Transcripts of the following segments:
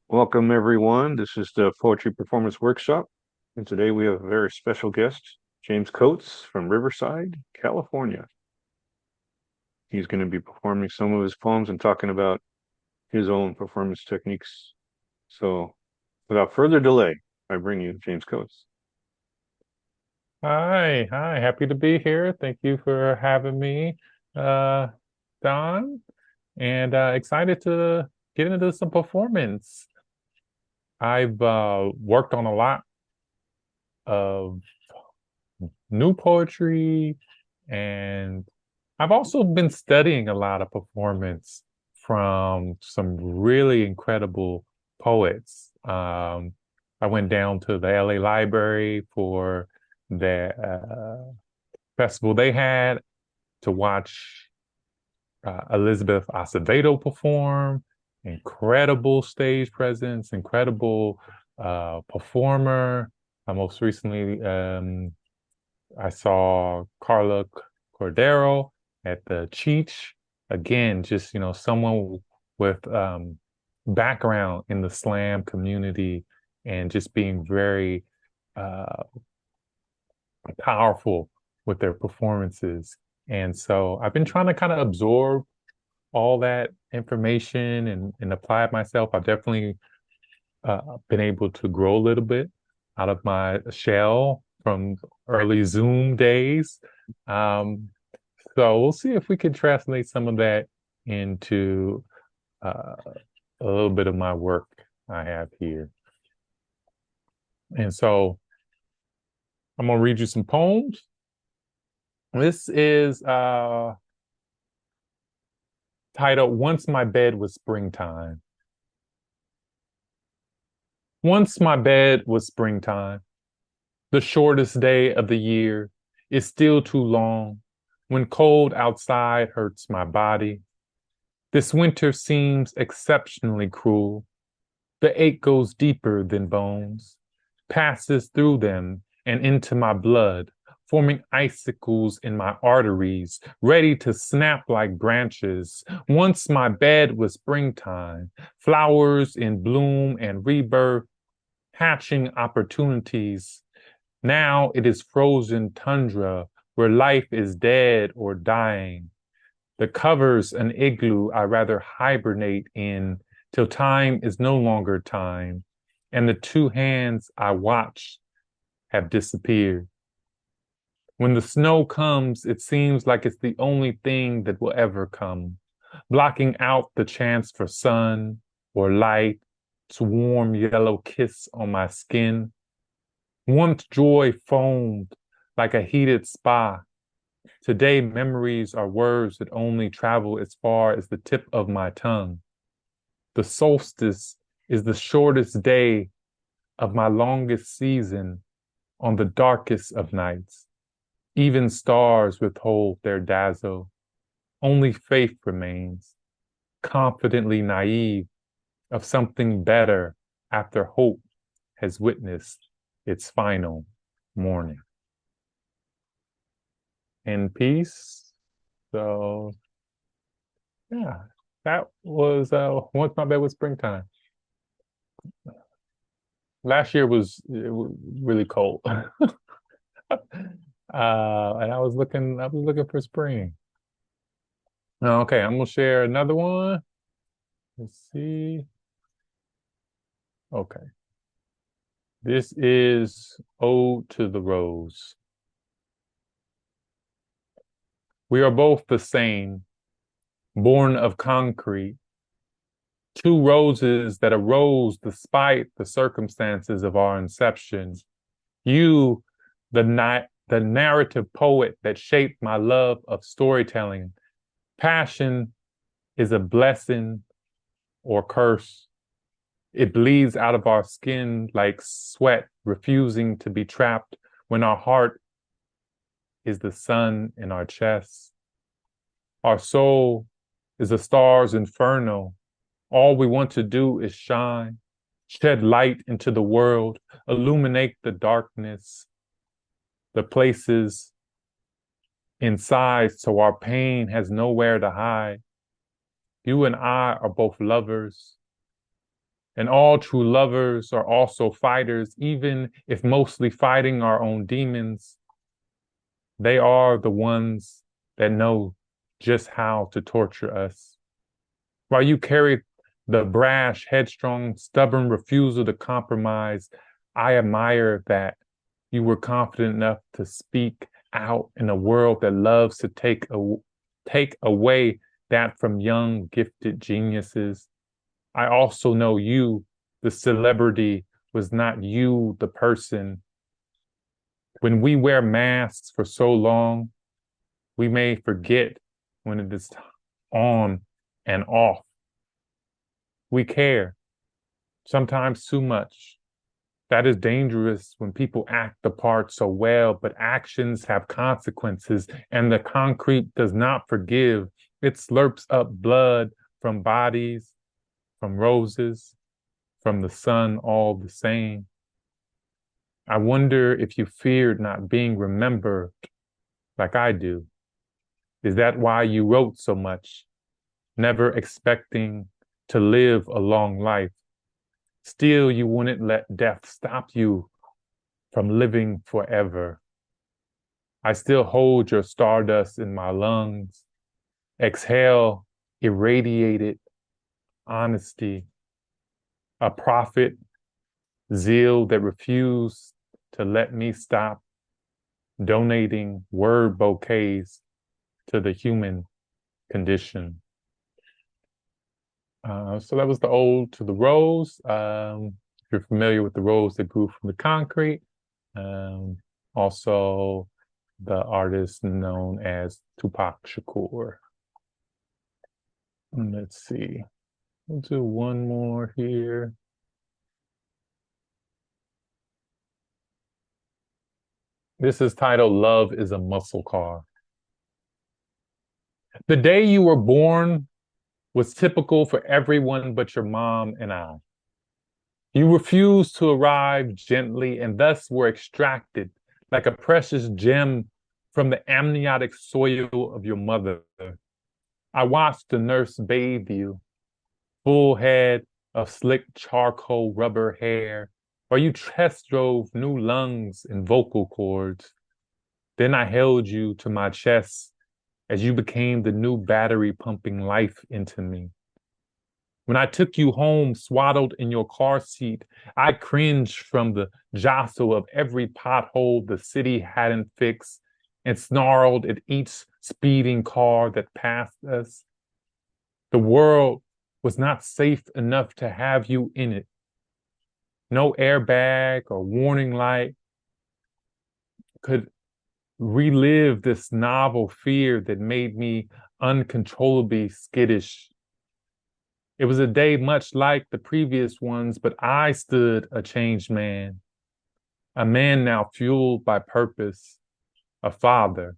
Welcome, everyone. This is the Poetry Performance Workshop, and today we have a very special guest, James Coates from Riverside, California. He's going to be performing some of his poems and talking about his own performance techniques. So, without further delay, I bring you James Coates. Hi, happy to be here. Thank you for having me, uh, Don, and excited to get into some performance. I've worked on a lot of new poetry, and I've also been studying a lot of performance from some really incredible poets. I went down to the LA Library for the festival they had to watch Elizabeth Acevedo perform. Incredible stage presence, incredible performer. Most recently, I saw Carla Cordero at the Cheech. Again, just someone with background in the slam community and just being very uh, powerful with their performances. And so I've been trying to kind of absorb all that information and apply it myself. I've definitely been able to grow a little bit out of my shell from early Zoom days. Um, so we'll see if we can translate some of that into uh, a little bit of my work I have here. And so I'm gonna read you some poems. This is titled Once My Bed Was Springtime. Once my bed was springtime. The shortest day of the year is still too long when cold outside hurts my body. This winter seems exceptionally cruel. The ache goes deeper than bones, passes through them and into my blood, forming icicles in my arteries, ready to snap like branches. Once my bed was springtime, flowers in bloom and rebirth, hatching opportunities. Now it is frozen tundra where life is dead or dying. The cover's an igloo I rather hibernate in till time is no longer time, and the two hands I watch have disappeared. When the snow comes, it seems like it's the only thing that will ever come, blocking out the chance for sun or light, its warm yellow kiss on my skin. Once joy foamed like a heated spa. Today, memories are words that only travel as far as the tip of my tongue. The solstice is the shortest day of my longest season on the darkest of nights. Even stars withhold their dazzle. Only faith remains, confidently naive of something better after hope has witnessed its final morning. In peace. So yeah, that was once my bed was springtime. Last year was really cold. And I was looking for spring. Okay, I'm gonna share another one. Let's see. Okay. This is Ode to the Rose. We are both the same, born of concrete, two roses that arose despite the circumstances of our inception. You, the narrative poet that shaped my love of storytelling. Passion is a blessing or curse. It bleeds out of our skin like sweat, refusing to be trapped when our heart is the sun in our chest. Our soul is a star's inferno. All we want to do is shine, shed light into the world, illuminate the darkness, the places inside so our pain has nowhere to hide. You and I are both lovers, And all true lovers are also fighters, even if mostly fighting our own demons. They are the ones that know just how to torture us. While you carry the brash, headstrong, stubborn refusal to compromise, I admire that you were confident enough to speak out in a world that loves to take away that from young, gifted geniuses. I also know you, the celebrity, was not you, the person. When we wear masks for so long, we may forget when it is on and off. We care, sometimes too much. That is dangerous when people act the part so well, but actions have consequences, and the concrete does not forgive. It slurps up blood from bodies, from roses, from the sun, all the same. I wonder if you feared not being remembered like I do. Is that why you wrote so much, never expecting to live a long life? Still, you wouldn't let death stop you from living forever. I still hold your stardust in my lungs. Exhale, irradiated honesty, a prophet, zeal that refused to let me stop donating word bouquets to the human condition. So that was the ode to the rose. If you're familiar with the rose that grew from the concrete, um, also the artist known as Tupac Shakur. Let's see. We'll do one more here. This is titled Love is a Muscle Car. The day you were born was typical for everyone but your mom and I. You refused to arrive gently and thus were extracted like a precious gem from the amniotic soil of your mother. I watched the nurse bathe you, full head of slick charcoal rubber hair, while you test drove new lungs and vocal cords. Then I held you to my chest as you became the new battery pumping life into me. When I took you home swaddled in your car seat, I cringed from the jostle of every pothole the city hadn't fixed and snarled at each speeding car that passed us. The world was not safe enough to have you in it. No airbag or warning light could relive this novel fear that made me uncontrollably skittish. It was a day much like the previous ones, but I stood a changed man, a man now fueled by purpose, a father.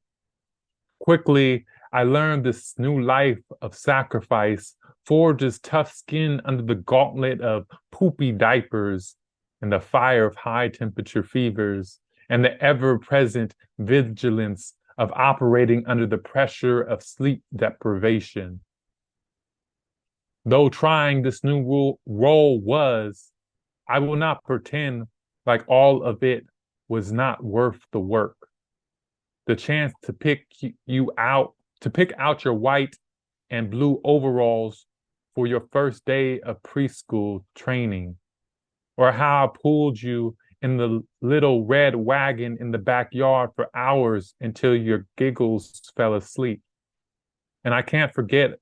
Quickly, I learned this new life of sacrifice forges tough skin under the gauntlet of poopy diapers and the fire of high temperature fevers and the ever-present vigilance of operating under the pressure of sleep deprivation. Though trying this new role was, I will not pretend like all of it was not worth the work. The chance to pick out your white and blue overalls for your first day of preschool training, or how I pulled you in the little red wagon in the backyard for hours until your giggles fell asleep. And I can't forget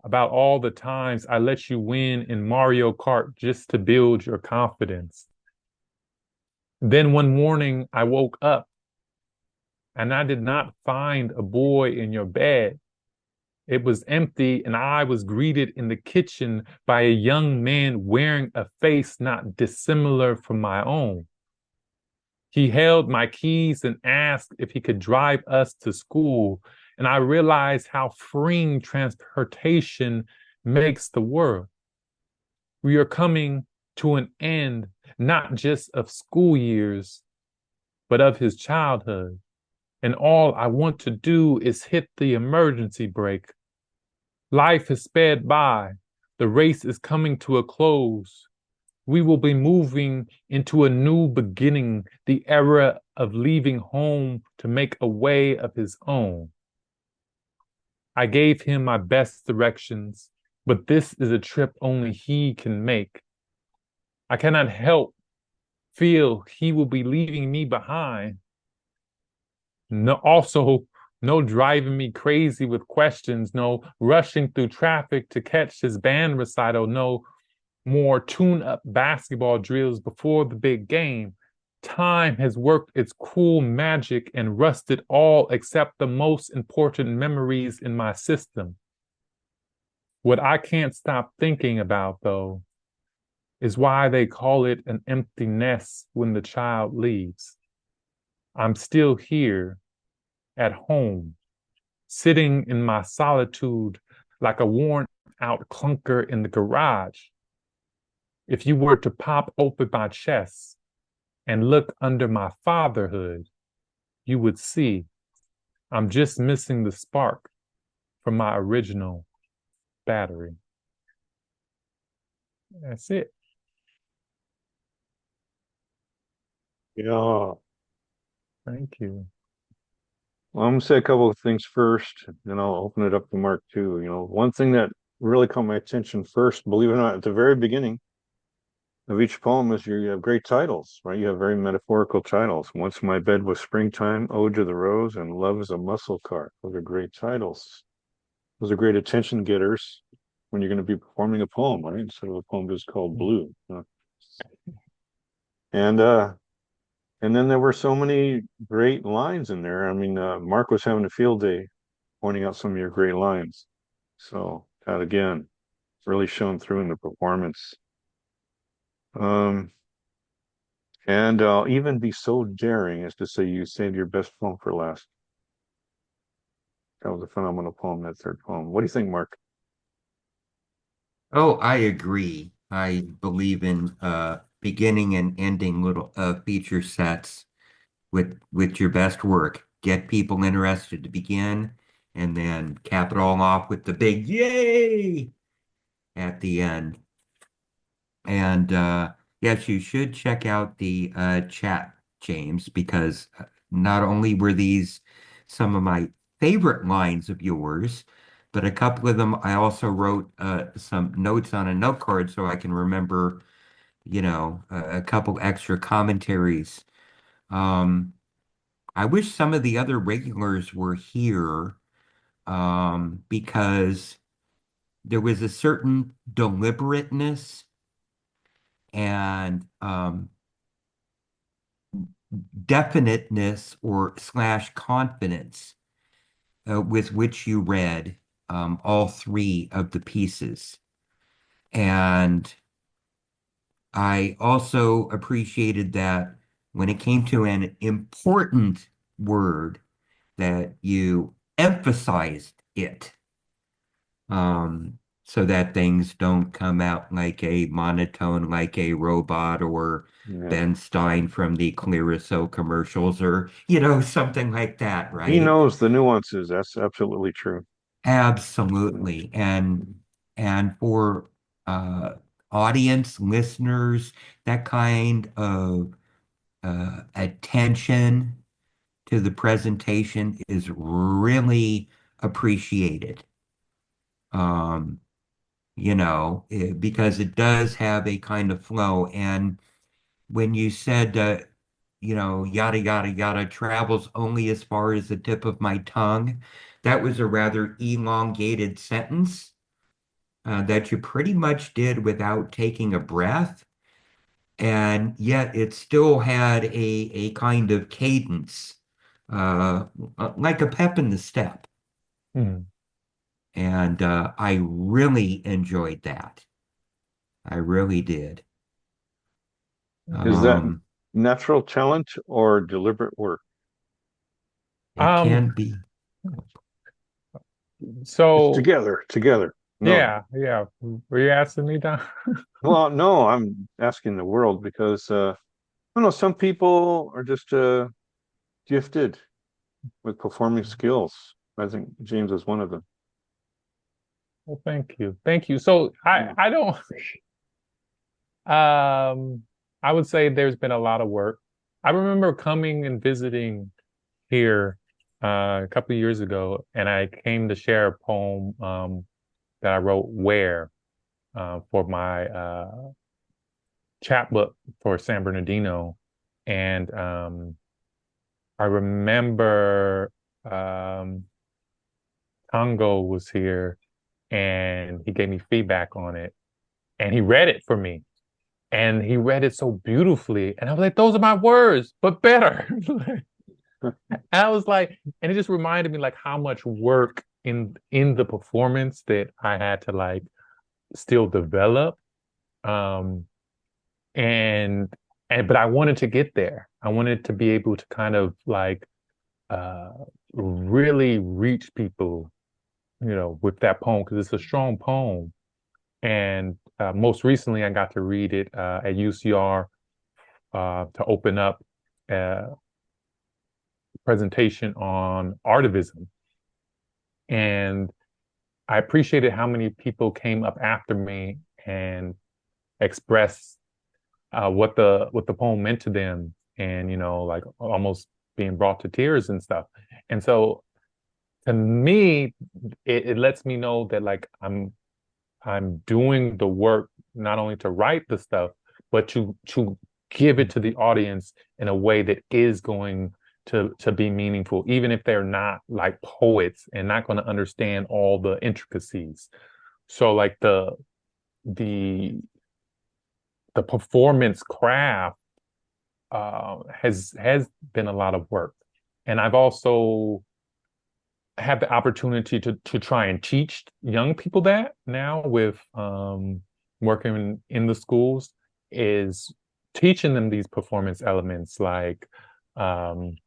about all the times I let you win in Mario Kart just to build your confidence. Then one morning I woke up and I did not find a boy in your bed. It was empty, and I was greeted in the kitchen by a young man wearing a face not dissimilar from my own. He held my keys and asked if he could drive us to school, and I realized how freeing transportation makes the world. We are coming to an end, not just of school years, but of his childhood. And all I want to do is hit the emergency brake. Life has sped by. The race is coming to a close. We will be moving into a new beginning, the era of leaving home to make a way of his own. I gave him my best directions, but this is a trip only he can make. I cannot help feel he will be leaving me behind. No, also, no driving me crazy with questions, no rushing through traffic to catch his band recital, no more tune up basketball drills before the big game. Time has worked its cruel magic and rusted all except the most important memories in my system. What I can't stop thinking about, though, is why they call it an empty nest when the child leaves. I'm still here at home, sitting in my solitude like a worn out clunker in the garage. If you were to pop open my chest and look under my fatherhood, you would see I'm just missing the spark from my original battery. That's it. Yeah. Thank you. Well, I'm gonna say a couple of things first, then I'll open it up to Mark too. One thing that really caught my attention first, believe it or not, at the very beginning of each poem is you have great titles, right? You have very metaphorical titles. Once My Bed Was Springtime, Ode to the Rose, and Love is a Muscle Car. Those are great titles. Those are great attention getters when you're going to be performing a poem, right? Instead of a poem just called Blue. And and then there were so many great lines in there. I mean, Mark was having a field day pointing out some of your great lines. So that again really shone through in the performance. Um, and I'll even be so daring as to say you saved your best poem for last. That was a phenomenal poem, that third poem. What do you think, Mark? Oh, I agree. I believe in beginning and ending little feature sets with your best work. Get people interested to begin, and then cap it all off with the big yay at the end. And yes, you should check out the chat, James, because not only were these some of my favorite lines of yours, but a couple of them I also wrote some notes on a note card so I can remember, a couple extra commentaries. Um, I wish some of the other regulars were here because there was a certain deliberateness and definiteness or slash confidence with which you read all three of the pieces. And I also appreciated that when it came to an important word, that you emphasized it so that things don't come out like a monotone, like a robot, or Yeah. Ben Stein from the Clearasil commercials, or, something like that, He right? knows the nuances. That's absolutely true. Absolutely. And for uh audience listeners, that kind of attention to the presentation is really appreciated. Um, because it does have a kind of flow. And when you said, yada, yada, yada, travels only as far as the tip of my tongue, that was a rather elongated sentence that you pretty much did without taking a breath. And yet it still had a kind of cadence, uh, like a pep in the step. Mm. And I really enjoyed that. I really did. Is that Um, natural talent or deliberate work? it Um, can be. It's so together, together. No. yeah. Were you asking me, Don? Well, no, I'm asking the world because I don't know, some people are just gifted with performing skills. I think James is one of them. Well, thank you. Thank you. So I Yeah. I don't Um, I would say there's been a lot of work. I remember coming and visiting here a couple of years ago, and I came to share a poem that I wrote "Where" for my chapbook for San Bernardino, and I remember um, Congo was here, and he gave me feedback on it, and he read it for me, and he read it so beautifully, and I was like, "Those are my words, but better." And I was like, and it just reminded me like how much work in the performance that I had to like still develop. Um, and but I wanted to get there. I wanted to be able to kind of like uh really reach people, with that poem because it's a strong poem. And most recently, I got to read it at UCR to open up a presentation on artivism. And I appreciated how many people came up after me and expressed what the poem meant to them, and like almost being brought to tears and stuff. And so to me, it lets me know that like I'm doing the work not only to write the stuff, but to give it to the audience in a way that is going to be meaningful, even if they're not like poets and not going to understand all the intricacies. So like the the performance craft has been a lot of work, and I've also had the opportunity to try and teach young people that now with working in the schools is teaching them these performance elements um,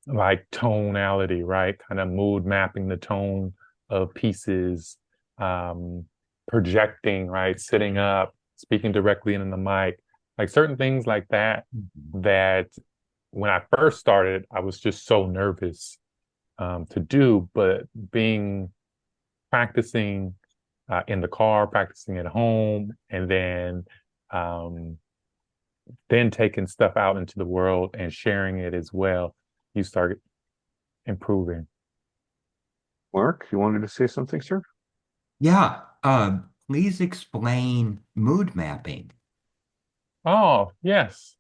like tonality, right? Kind of mood mapping the tone of pieces, um, projecting, right? Sitting up, speaking directly into the mic, like certain things like that. Mhm. That when I first started, I was just so nervous to do, but being practicing in the car, practicing at home, and um, then taking stuff out into the world and sharing it as well, you start improving. Mark, you wanted to say something, sir? Yeah, please explain mood mapping. Oh, yes.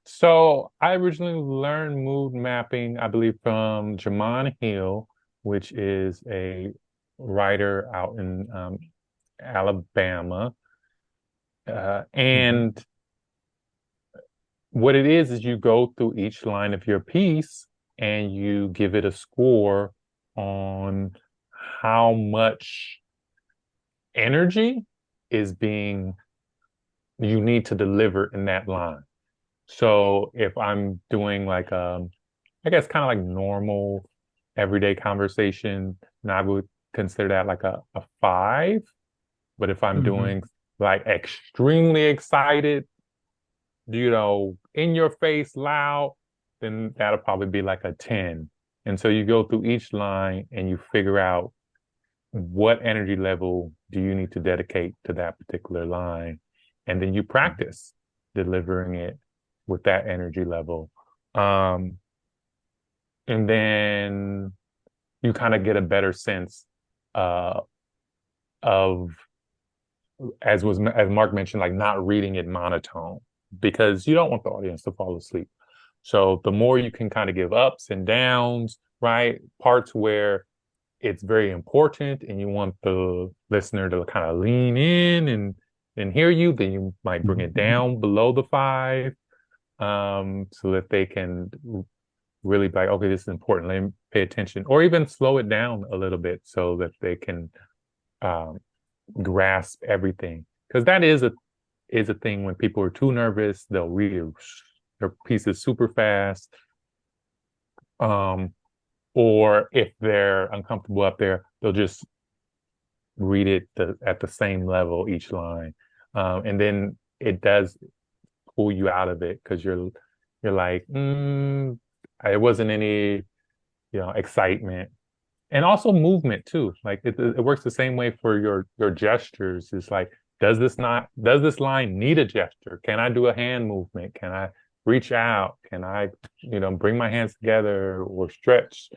So I originally learned mood mapping, I believe, from Jamon Hill, which is a writer out in Alabama. Mhm. And what it is you go through each line of your piece and you give it a score on how much energy is being you need to deliver in that line. So if I'm doing like I guess kind of like normal everyday conversation, and I would consider that like a five. But if I'm Mhm. doing like extremely excited, in your face, loud, then that'll probably be like a 10. And so you go through each line and you figure out what energy level do you need to dedicate to that particular line. And then you practice delivering it with that energy level. Um, and then you kind of get a better sense uh, of as Mark mentioned, like not reading it monotone because you don't want the audience to fall asleep. So the more you can kind of give ups and downs, right? Parts where it's very important and you want the listener to kind of lean in and hear you, then you might bring it Mhm. down below the five, so that they can really be like, okay, this is important. Let me pay attention, or even slow it down a little bit so that they can um, grasp everything. Because that is a thing when people are too nervous, they'll read their pieces super fast. Um, or if they're uncomfortable up there, they'll just read it at the same level each line. And then it does pull you out of it because you're like, it wasn't any, excitement. And also movement too. Like it works the same way for your gestures. It's like does this line need a gesture? Can I do a hand movement? Can I reach out? Can I, bring my hands together or stretch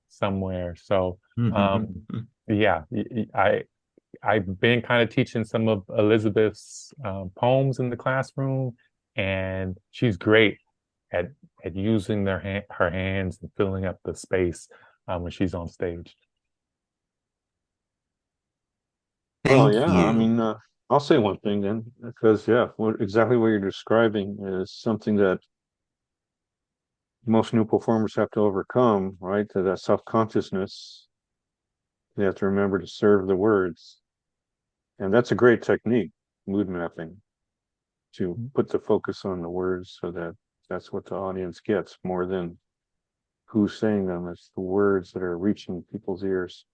somewhere? So yeah, I've been kind of teaching some of Elizabeth's poems in the classroom, and she's great at using her hands and filling up the space when she's on stage. Well, Thank yeah, I you. mean, I'll say one thing then, because yeah, exactly what you're describing is something that most new performers have to overcome, right? That self-consciousness. They have to remember to serve the words. And that's a great technique, mood mapping, to put the focus on the words so that that's what the audience gets more than who's saying them. It's the words that are reaching people's ears.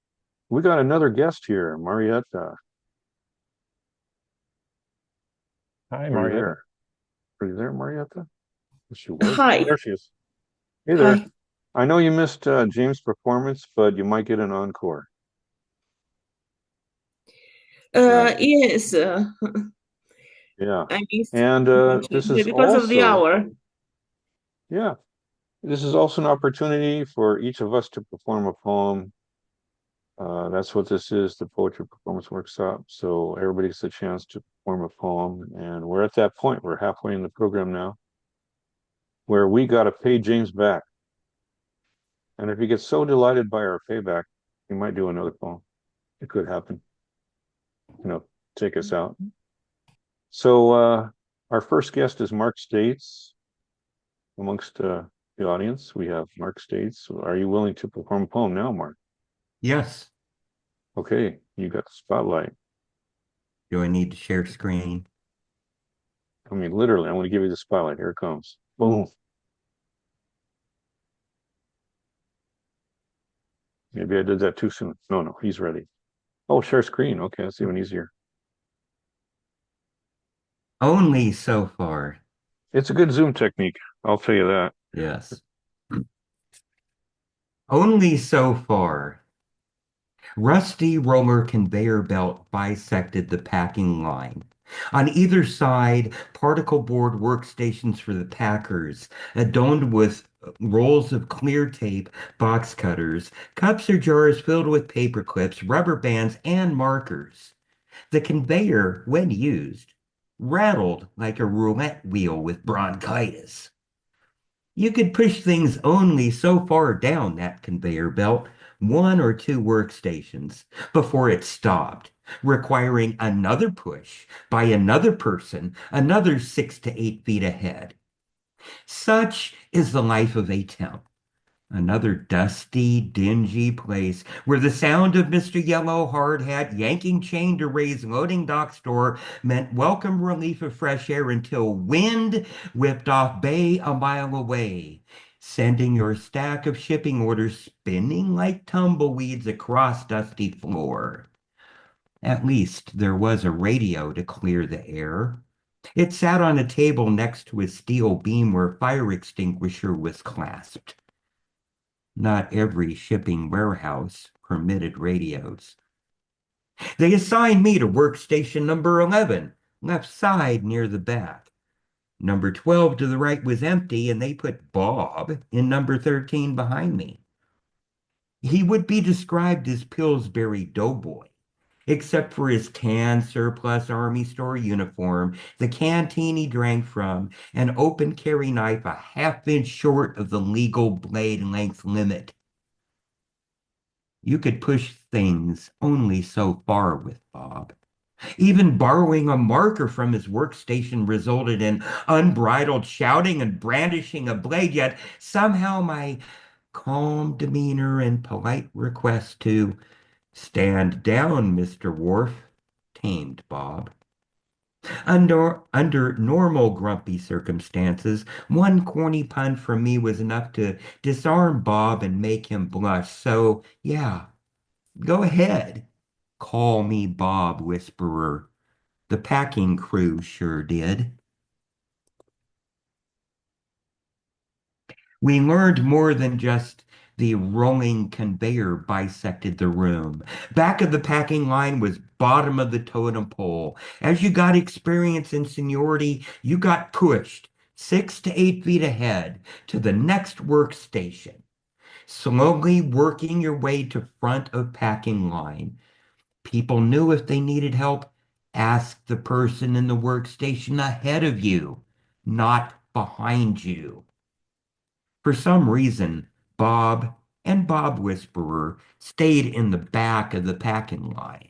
We got another guest here, Marieta. Hi, Are you Marietta. there? Are you there, Marieta? She was. Oh, Hi. there she is. Hey there. Hi. I know you missed James' performance, but you might get an encore. Right. Yes, Yeah. I missed, And this unfortunately, is because of the also, hour. yeah, this is also an opportunity for each of us to perform a poem. That's what this is, the poetry performance workshop. So everybody gets a chance to perform a poem. And we're at that point. We're halfway in the program now where we got to pay James back. And if he gets so delighted by our payback, he might do another poem. It could happen, take us out. So our first guest is Mark States. Amongst the audience, we have Mark States. Are you willing to perform a poem now, Mark? Yes. Okay, you got the spotlight. Do I need to share screen? I mean, literally, I'm going to give you the spotlight. Here it comes. Boom. Maybe I did that too soon. No, he's ready. Oh, share screen. Okay, that's even easier. Only so far. It's a good Zoom technique. I'll tell you that. Yes. Only so far. Rusty roller conveyor belt bisected the packing line. On either side, particle board workstations for the packers, adorned with rolls of clear tape, box cutters, cups or jars filled with paper clips, rubber bands, and markers. The conveyor, when used, rattled like a roulette wheel with bronchitis. You could push things only so far down that conveyor belt, one or two workstations, before it stopped, requiring another push by another person, another 6 to 8 feet ahead. Such is the life of a temp. Another dusty, dingy place where the sound of Mr. Yellow Hard Hat yanking chain to raise loading dock's door meant welcome relief of fresh air until wind whipped off bay a mile away, sending your stack of shipping orders spinning like tumbleweeds across dusty floor. At least there was a radio to clear the air. It sat on a table next to a steel beam where fire extinguisher was clasped. Not every shipping warehouse permitted radios. They assigned me to workstation number 11, left side near the back. Number 12 to the right was empty, and they put Bob in number 13 behind me. He would be described as Pillsbury Doughboy, except for his tan surplus Army store uniform, the canteen he drank from, an open carry knife a half-inch short of the legal blade length limit. You could push things only so far with Bob. Even borrowing a marker from his workstation resulted in unbridled shouting and brandishing a blade, yet somehow my calm demeanor and polite request to stand down, Mr. Wharf, tamed Bob. Under normal grumpy circumstances, one corny pun from me was enough to disarm Bob and make him blush. So, yeah, go ahead. Call me Bob Whisperer. The packing crew sure did. We learned more than just the rolling conveyor bisected the room. Back of the packing line was bottom of the totem pole. As you got experience and seniority, you got pushed 6 to 8 feet ahead to the next workstation, slowly working your way to front of packing line. People knew if they needed help, ask the person in the workstation ahead of you, not behind you. For some reason, Bob and Bob Whisperer stayed in the back of the packing line.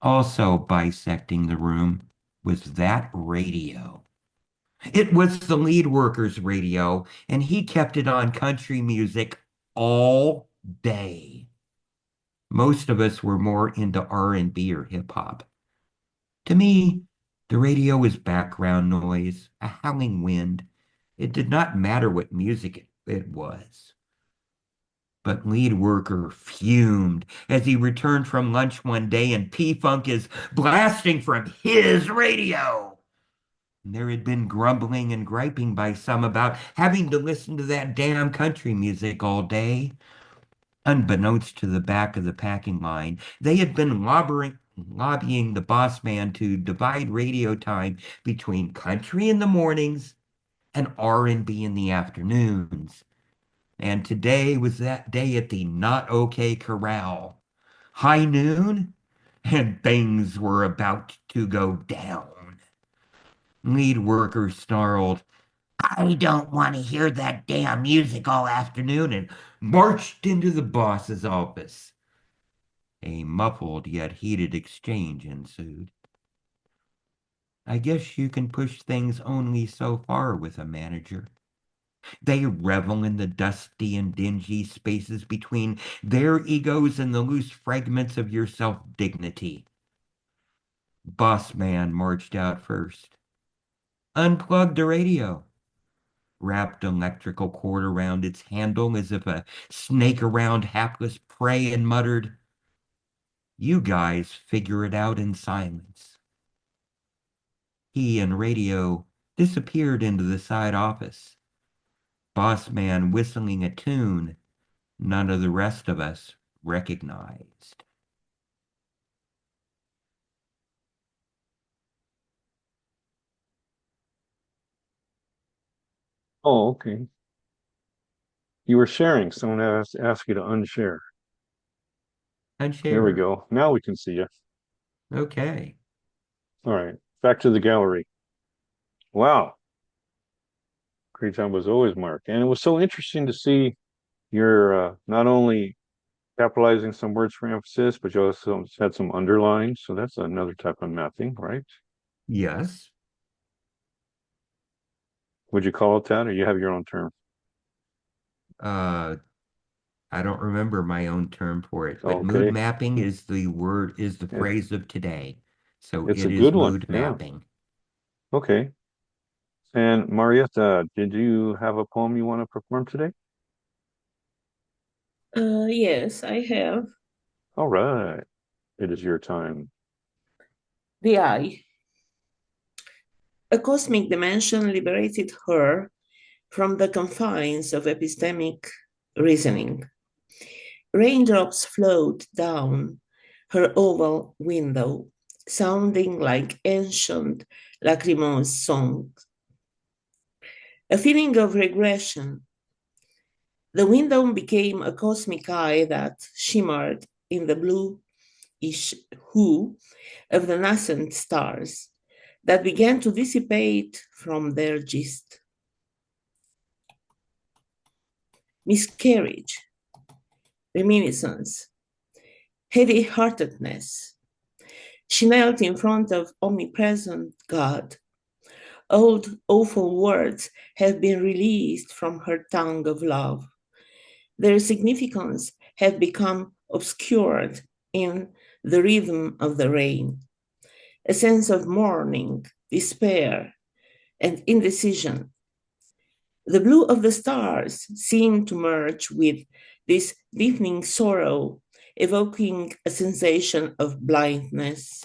Also bisecting the room was that radio. It was the lead worker's radio, and he kept it on country music all day. Most of us were more into R&B or hip hop. To me, the radio was background noise, a howling wind. It did not matter what music it was. But lead worker fumed as he returned from lunch one day and P-Funk is blasting from his radio. There had been grumbling and griping by some about having to listen to that damn country music all day. Unbeknownst to the back of the packing line, they had been lobbying the boss man to divide radio time between country in the mornings and R&B in the afternoons. And today was that day at the Not Okay Corral. High noon, and things were about to go down. Lead worker snarled, "I don't want to hear that damn music all afternoon," and marched into the boss's office. A muffled yet heated exchange ensued. I guess you can push things only so far with a manager. They revel in the dusty and dingy spaces between their egos and the loose fragments of your self-dignity. Boss man marched out first. Unplugged the radio. Wrapped electrical cord around its handle as if a snake around hapless prey and muttered, "You guys figure it out in silence." He and radio disappeared into the side office. Boss man whistling a tune none of the rest of us recognized. Oh, okay. You were sharing. Someone asked you to unshare. There we Unshare. go. Now we can see you. Okay. All right. Back to the gallery. Wow. Great job was always, Mark. And it was so interesting to see you're not only capitalizing some words for emphasis, but you also had some underlines. So that's another type of mapping, right? Yes. Would you call it that, or you have your own term? Uh, I don't remember my own term for it, but mood Okay. mapping is the It, phrase of today. So it's a it is good one. mood Yeah. mapping. Okay. And Marieta, did you have a poem you want to perform today? Yes, I have. All right. It is your time. The Eye. A cosmic dimension liberated her from the confines of epistemic reasoning. Raindrops flowed down her oval window, sounding like ancient lachrymose songs. A feeling of regression. The window became a cosmic eye that shimmered in the bluish hue of the nascent stars that began to dissipate from their gist. Miscarriage, reminiscence, heavy heartedness. She knelt in front of omnipresent God. Old, awful words have been released from her tongue of love. Their significance have become obscured in the rhythm of the rain. A sense of mourning, despair, and indecision. The blue of the stars seemed to merge with this deepening sorrow, evoking a sensation of blindness.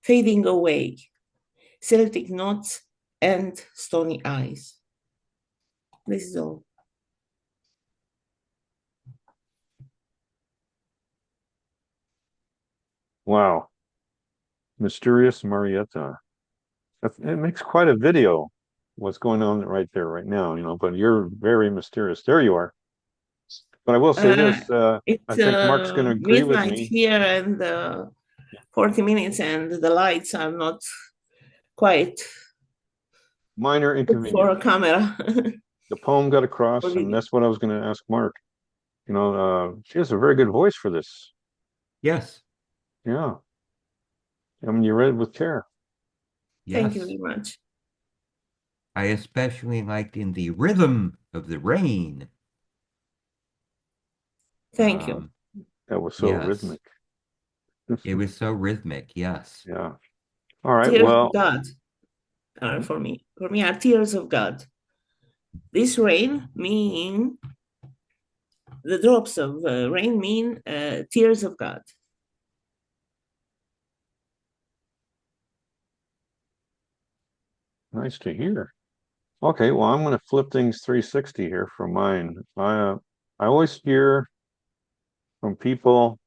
Fading away, Celtic knots and stony eyes. This is all. Wow. Mysterious Marieta. It makes quite a video what's going on right there right now, but you're very mysterious. There you are. But I will say Uh, this, I it's think Mark's going to agree with midnight me. here and 40 minutes, and the lights are not quite Minor good for a inconvenience. camera. The poem got For across, and video. that's what I was going to ask Mark. She has a very good voice for this. Yes, Yeah. I mean, you read it with care. Thank you yes. very much. I especially liked in the rhythm of the rain. Thank you. That was so Yes, rhythmic. it was so rhythmic. Yes. Yeah. All right. Tears of Well, God are for me. For me, are tears of God. This rain mean the drops of rain mean tears of God. nice to hear. Okay, well, I'm going to flip things 360 here for mine. I always hear from people,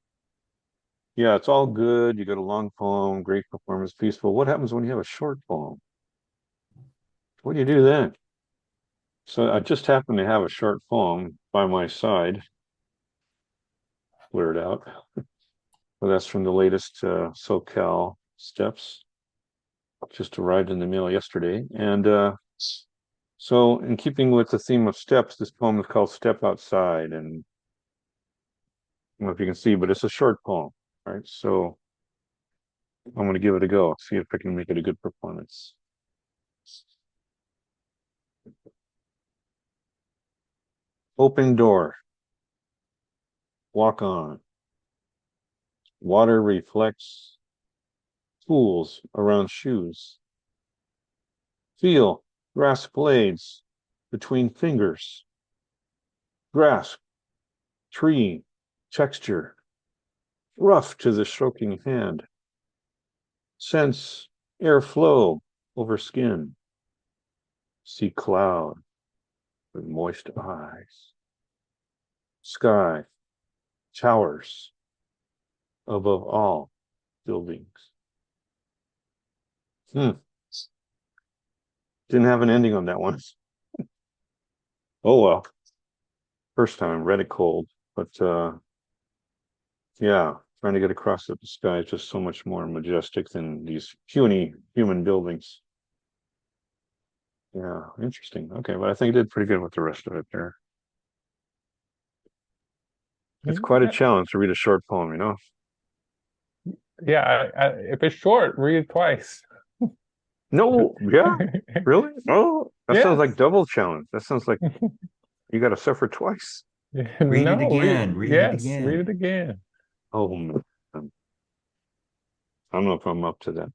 yeah, it's all good. You got a long poem, great performance, peaceful. What happens when you have a short poem? What do you do then? So I just happen to have a short poem by my side, blurred out. Well, that's from the latest SoCal Steps, just arrived in the mail yesterday. And so, in keeping with the theme of steps, this poem is called Step Outside. And I don't know if you can see, but it's a short poem. Right. So I'm going to give it a go, see if I can make it a good performance. Open door. Walk on. Water reflects pools around shoes. Feel grass blades between fingers. Grasp tree texture. Rough to the stroking hand. Sense air flow over skin. See cloud with moist eyes. Sky towers above all buildings. Didn't have an ending on that one. Oh well. First time read it cold, but yeah, trying to get across that the sky is just so much more majestic than these puny human buildings. Yeah, interesting. Okay, but I think I did pretty good with the rest of it there. It's quite a Yeah, challenge to read a short poem. yeah. If it's short, read it twice. No, yeah, really? Oh, that sounds like Yes. double challenge. That sounds like you got to suffer twice. Read it No, again. Read it yes, read again. it again. Oh man, I don't know if I'm up to that.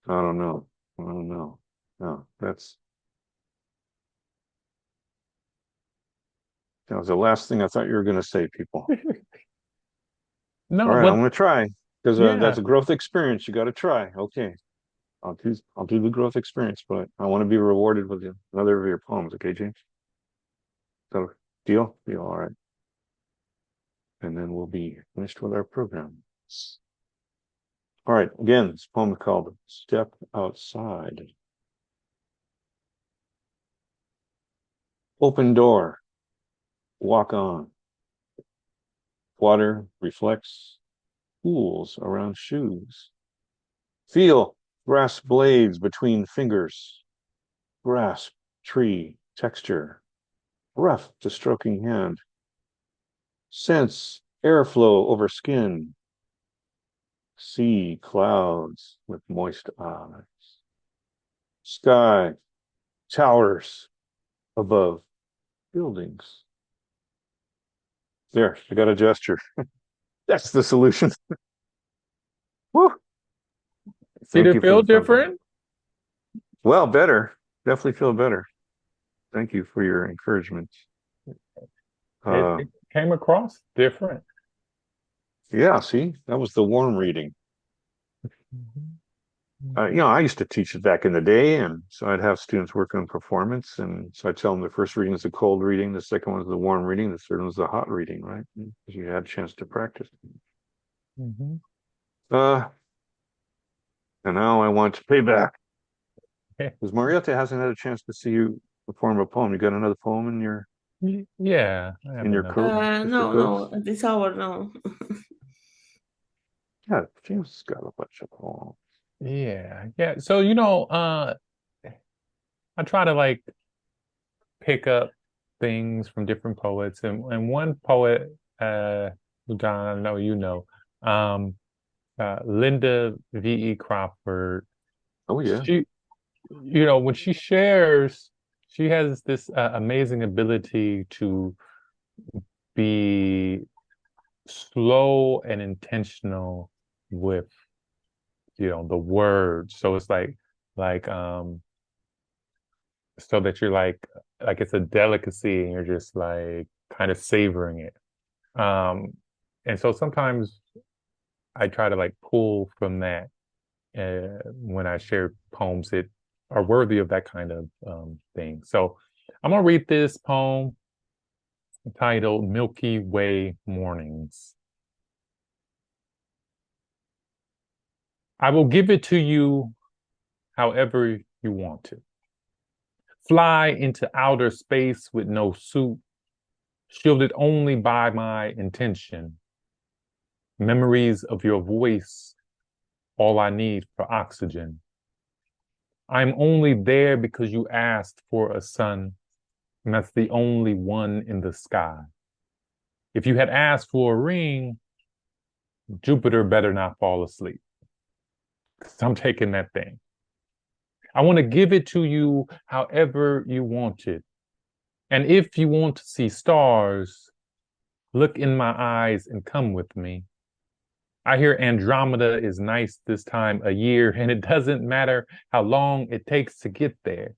I don't know. I don't know. No, that was the last thing I thought you were going to say, people. All No, right, I'm but going to try because that's yeah, a growth experience. You got to try. Okay, I'll do the growth experience, but I want to be rewarded with another of your poems. Okay, James. So deal. Deal. All right, and then we'll be finished with our program. All right. Again, this poem is called "Step Outside." Open door. Walk on. Water reflects pools around shoes. Feel grass blades between fingers. Grasp tree texture. Rough to stroking hand. Sense airflow over skin. See clouds with moist eyes. Sky towers above buildings. There, I got a gesture. That's the solution. Woo! did Thank it you for feel the phone call. different? Well, better. Definitely feel better. Thank you for your encouragement. It came across different. Yeah, see, that was the warm reading. I used to teach it back in the day, and so I'd have students work on performance, and so I'd tell them the first reading is the cold reading, the second one is the warm reading, the third one is the hot reading, right? Because you had a chance to practice. Mm-hmm. Uh, and now I want to pay back. Because Marieta hasn't had a chance to see you perform a poem. You got another poem Yeah, I have in your another coat, one. Mr. No, Coates? no, at this hour, no. Yeah, James has got a bunch of poems. Yeah, yeah. So, I try to like pick up things from different poets, and one poet, who, John, I know you know, um, Linda V.E. Crawford. Oh yeah. She, when she shares, she has this amazing ability to be slow and intentional with, the words. So it's like so that you're like it's a delicacy and you're just like kind of savoring it. Um, and so sometimes I try to like pull from that when I share poems that are worthy of that kind of thing. So I'm gonna read this poem titled Milky Way Mornings. I will give it to you however you want to. Fly into outer space with no suit, shielded only by my intention. Memories of your voice, all I need for oxygen. I'm only there because you asked for a sun, and that's the only one in the sky. If you had asked for a ring, Jupiter better not fall asleep, because I'm taking that thing. I want to give it to you however you want it. And if you want to see stars, look in my eyes and come with me. I hear Andromeda is nice this time of year, and it doesn't matter how long it takes to get there.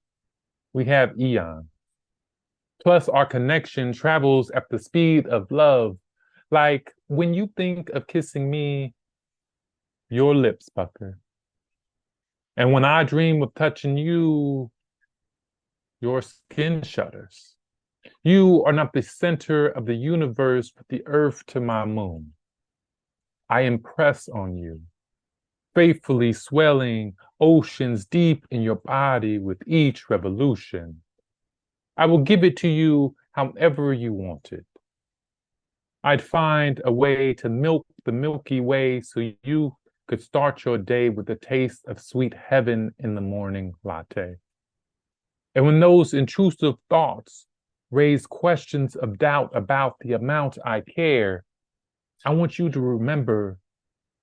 We have eons. Plus, our connection travels at the speed of love. Like when you think of kissing me, your lips pucker. And when I dream of touching you, your skin shudders. You are not the center of the universe, but the earth to my moon. I impress on you, faithfully swelling oceans deep in your body with each revolution. I will give it to you however you want it. I'd find a way to milk the Milky Way so you could start your day with the taste of sweet heaven in the morning latte. And when those intrusive thoughts raise questions of doubt about the amount I care, I want you to remember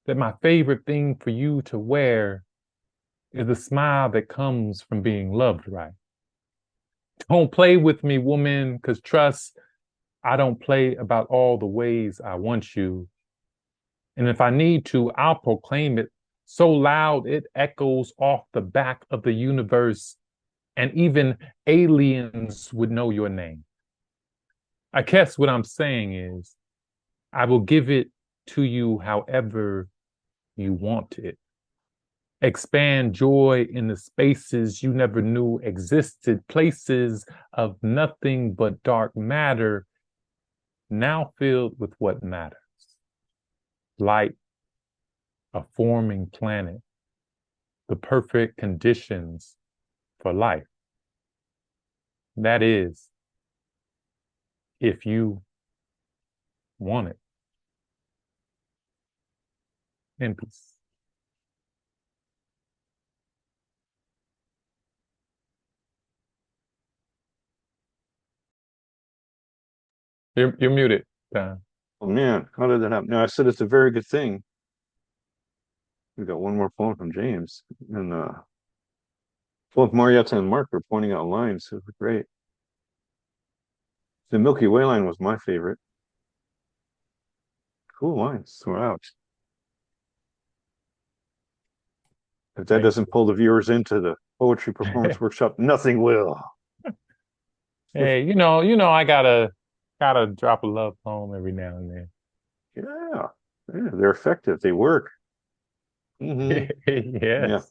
that my favorite thing for you to wear is the smile that comes from being loved right. Don't play with me, woman, because trust, I don't play about all the ways I want you. And if I need to, I'll proclaim it so loud it echoes off the back of the universe, and even aliens would know your name. I guess what I'm saying is, I will give it to you however you want it. Expand joy in the spaces you never knew existed, places of nothing but dark matter, now filled with what matters. Light, a forming planet, the perfect conditions for life. That is, if you want it. In peace. You're muted, Don. Oh man, how did that happen? No, I said it's a very good thing. We got one more poem from James, and both Marietta and Mark were pointing out lines. It was great. The Milky Way line was my favorite. Cool lines throughout. If that Thank doesn't pull the viewers into the poetry you. performance workshop, nothing will. Hey, I gotta drop a love poem every now and then. Yeah, yeah, they're effective. They work. Hmm. Yeah. Yes.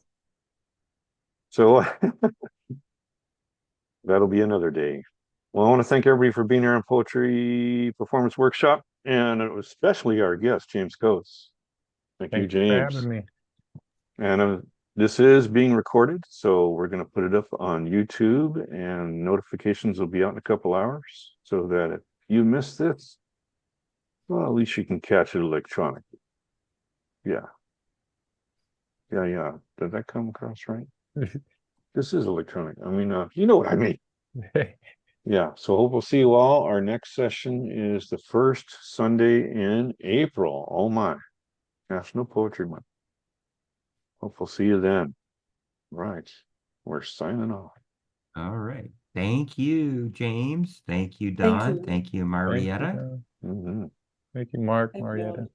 So that'll be another day. Well, I want to thank everybody for being here on Poetry Performance Workshop, and especially our guest, James Coates. Thank you, Thank you for James. having me. And this is being recorded, so we're going to put it up on YouTube, and notifications will be out in a couple hours, so that if you miss this, well, at least you can catch it electronically. Yeah. Yeah. Did that come across right? This is electronic. I mean, you know what I mean. Yeah. So hope we'll see you all. Our next session is the first Sunday in April. Oh my. National Poetry Month. Hope we'll see you then. Right. We're signing off. All right. Thank you, James. Thank you, Thank Don. you. Thank you, Thank you, Marietta. John. Mm-hmm. Thank you, Mark, Thank you. Marietta.